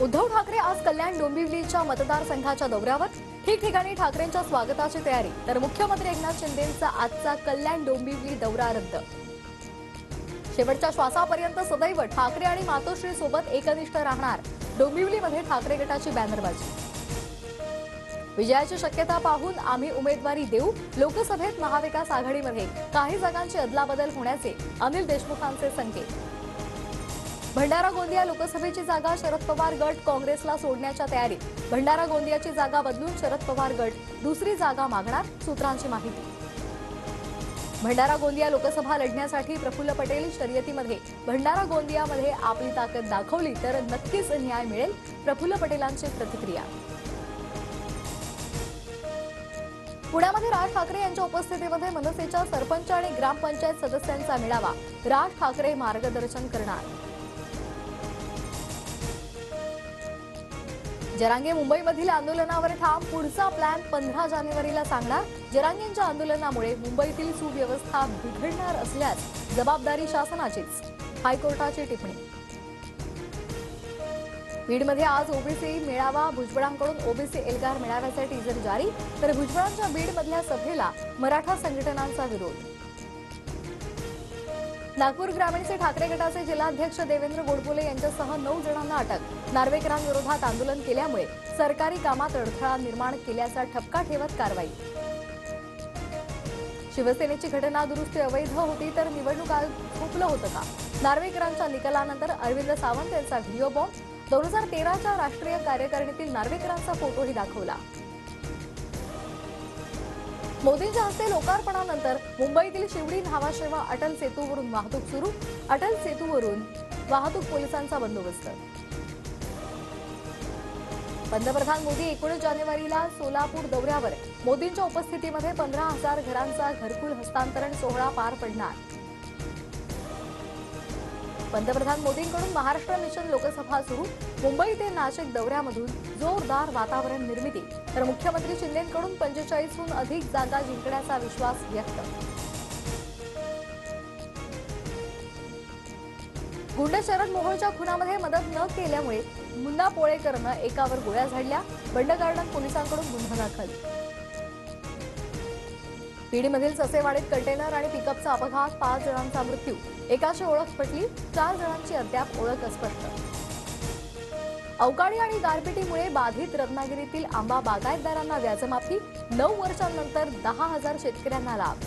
उद्धव ठाकरे आज कल्याण डोंबिवलीच्या मतदारसंघाच्या दौऱ्यावर. ठिकठिकाणी ठाकरेंच्या स्वागताची तयारी. तर मुख्यमंत्री एकनाथ शिंदेंचा आजचा कल्याण डोंबिवली दौरा रद्द. शेवटच्या श्वासापर्यंत सदैव ठाकरे आणि मातोश्री सोबत एकनिष्ठ राहणार. डोंबिवलीमध्ये ठाकरे गटाची बॅनरबाजी. विजयाची शक्यता पाहून आम्ही उमेदवारी देऊ. लोकसभेत महाविकास आघाडीमध्ये काही जागांची अदलाबदल होण्याचे अनिल देशमुखांचे संकेत. भंडारा गोंदिया लोकसभेची जागा शरद पवार गट काँग्रेसला सोडण्याच्या तयारीत. भंडारा गोंदियाची जागा बदलून शरद पवार गट दुसरी जागा मागणार. सूत्रांची माहिती. भंडारा गोंदिया लोकसभा लढण्यासाठी प्रफुल्ल पटेल शर्यतीमध्ये भंडारा गोंदियामध्ये आपली ताकद दाखवली तर नक्कीच न्याय मिळेल. प्रफुल्ल पटेलांची प्रतिक्रिया. पुण्यामध्ये राज ठाकरे यांच्या उपस्थितीमध्ये मनसेच्या सरपंच आणि ग्रामपंचायत सदस्यांचा मेळावा. राज ठाकरे मार्गदर्शन करणार. जरांगे मुंबईमधील आंदोलनावर ठाम. पुढचा प्लॅन 15 जानेवारीला सांगणार. जरांगेंच्या आंदोलनामुळे मुंबईतील सुव्यवस्था बिघडणार असल्यास जबाबदारी शासनाचीच. हायकोर्टाची टिप्पणी. बीडमध्ये आज ओबीसी मेळावा. भुजबळांकडून ओबीसी एल्गार मेळाव्याचे टीजर जारी. तर भुजबळांच्या बीडमधल्या सभेला मराठा संघटनांचा विरोध. नागपूर ग्रामीणचे ठाकरे गटाचे जिल्हाध्यक्ष देवेंद्र गोडबोले यांच्यासह 9 जणांना अटक. नार्वेकरांविरोधात आंदोलन केल्यामुळे सरकारी कामात अडथळा निर्माण केल्याचा ठपका ठेवत कारवाई. शिवसेनेची घटना दुरुस्ती अवैध होती तर निवडणूक आयोग झोपलं होतं का? नार्वेकरांच्या निकालानंतर अरविंद सावंत यांचा व्हिडिओ बॉम्ब. 2013च्या राष्ट्रीय कार्यकारिणीतील नार्वेकरांचा फोटोही दाखवला. मोदींच्या हस्ते लोकार्पणानंतर मुंबईतील शिवडी न्हावाशेवा अटल सेतूवरून वाहतूक सुरू. अटल सेतूवरून वाहतूक पोलिसांचा बंदोबस्त. पंतप्रधान मोदी 19 जानेवारीला सोलापूर दौऱ्यावर. मोदींच्या उपस्थितीमध्ये 15,000 घरांचा घरकुल हस्तांतरण सोहळा पार पडणार. पंतप्रधान मोदींकडून महाराष्ट्र मिशन लोकसभा सुरू. मुंबई ते नाशिक दौऱ्यामधून जोरदार वातावरण निर्मिती. तर मुख्यमंत्री शिंदेंकडून 45हून अधिक जागा जिंकण्याचा विश्वास व्यक्त. गुंड शरद मोहोळच्या खुनामध्ये मदत न केल्यामुळे मुन्ना पोळेकरनं एकावर गोळ्या झाडल्या. बंड गार्डन पोलिसांकडून गुन्हा दाखल. बीडमधील ससेवाडीत कंटेनर आणि पिकअपचा अपघात. 5 जणांचा मृत्यू. एकाची ओळख पटली. 4 जणांची अद्याप ओळख अस्पष्ट. अवकाळी आणि गारपिटीमुळे बाधित रत्नागिरीतील आंबा बागायतदारांना व्याजमाफी. 9 वर्षांनंतर 10,000 शेतकऱ्यांना लाभ.